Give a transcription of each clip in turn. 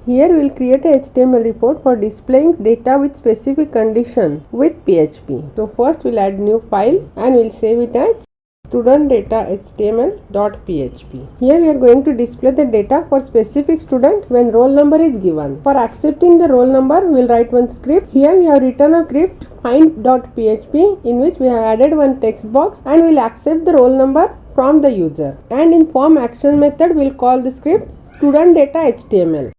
Here we will create a HTML report for displaying data with specific condition with PHP. So first we'll add new file and we'll save it as student data html.php. Here we are going to display the data for specific student when roll number is given. For accepting the roll number, we'll write one script. Here we have written a script find.php in which we have added one text box and we'll accept the roll number from the user. And in form action method, we'll call the script student data html.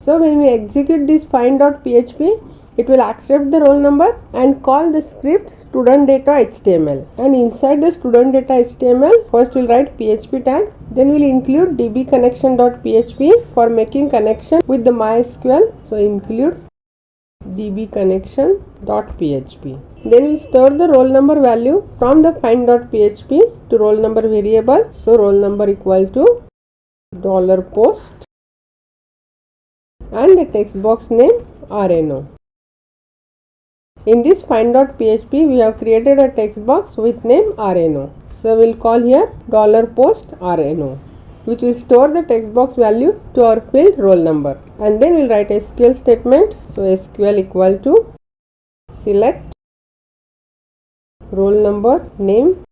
So when we execute this find.php, it will accept the roll number and call the script student data html. And inside the student data html, first we'll write php tag, then we'll include dbconnection.php for making connection with the MySQL. So include dbconnection.php. Then we store the roll number value from the find.php to roll number variable. So roll number equal to $post and the text box name RNO. In this find.php, we have created a text box with name RNO. So we'll call here $post RNO, which will store the text box value to our field roll number. And then we'll write a SQL statement. So SQL equal to select roll number name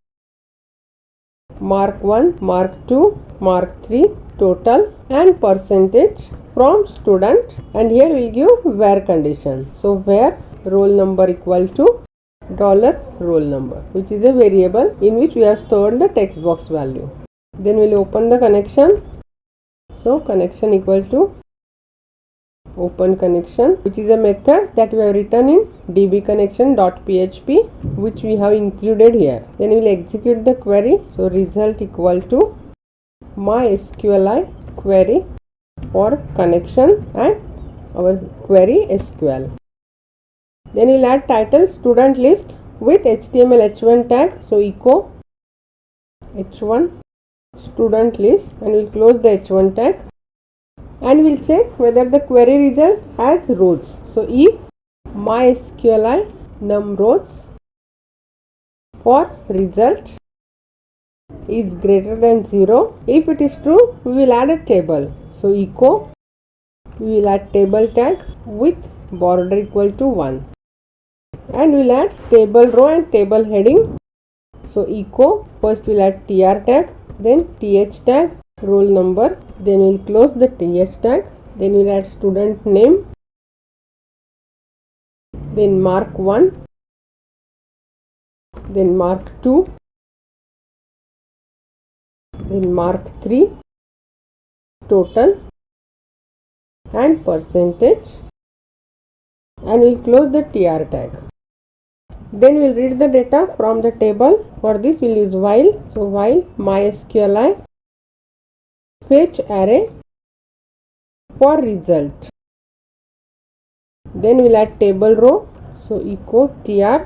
mark 1, mark 2, mark 3, total and percentage from student, and here we give where condition. So where roll number equal to $roll number, which is a variable in which we have stored the text box value. Then we'll open the connection. So connection equal to open connection, which is a method that we have written in dbconnection.php, which we have included here. Then we'll execute the query. So result equal to MySQLi query for connection and our query SQL. Then we'll add title student list with HTML h1 tag. So echo h1 student list and we'll close the h1 tag and we'll check whether the query result has rows. So if MySQLi num rows for result is greater than 0, if it is true, we will add a table. So echo, we will add table tag with border equal to 1 and we'll add table row and table heading. So echo, first we'll add tr tag, then th tag, roll number, then we'll close the th tag, then we'll add student name, then mark 1, then mark 2, then mark 3, total and percentage, and we'll close the tr tag. Then we'll read the data from the table. For this we'll use while. So while MySQLi fetch array for result. Then we'll add table row. So echo tr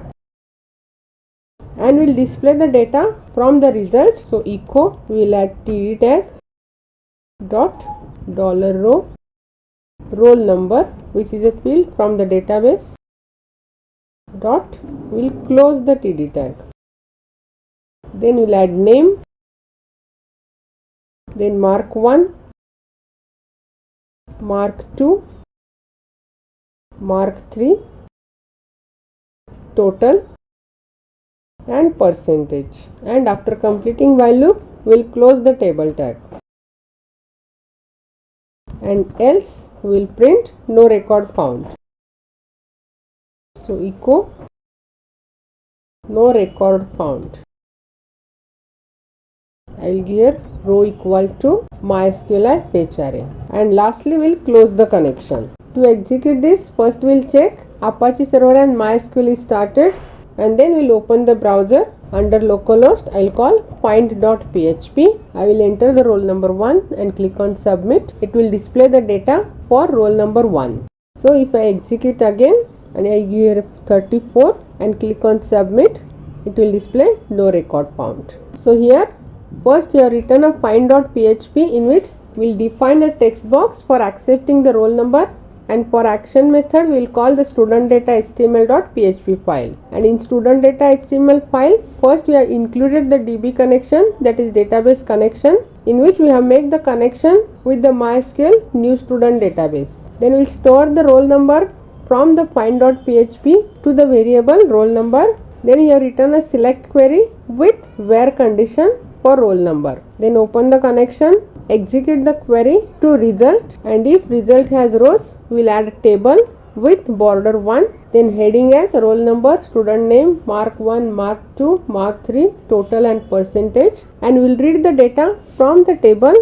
and we'll display the data from the result. So echo, we'll add td tag dot $row roll number, which is a field from the database, dot, we'll close the td tag. Then we'll add name, then mark 1, mark 2, mark 3, total and percentage, and after completing while loop we'll close the table tag and else we'll print no record found. So echo no record found. I'll give here row equal to MySQLi fetch array, and lastly we'll close the connection. To execute this, first we'll check Apache server and MySQL is started, and then we'll open the browser. Under localhost I'll call find.php. I will enter the roll number 1 and click on submit. It will display the data for roll number 1. So if I execute again and I give here 34 and click on submit, it will display no record found. So here first you have written a find.php in which we'll define a text box for accepting the roll number and for action method we will call the student data html.php file. And in student data HTML file, first we have included the DB connection, that is database connection, in which we have made the connection with the MySQL new student database. Then we will store the roll number from the find.php to the variable roll number. Then we have written a select query with where condition for roll number. Then open the connection, execute the query to result, and if result has rows, we will add a table with border 1, then heading as roll number, student name, mark 1, mark 2, mark 3, total and percentage, and we will read the data from the table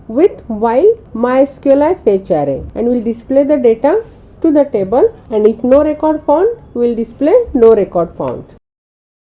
with while MySQLi fetch array, and we will display the data to the table, and if no record found, we will display no record found.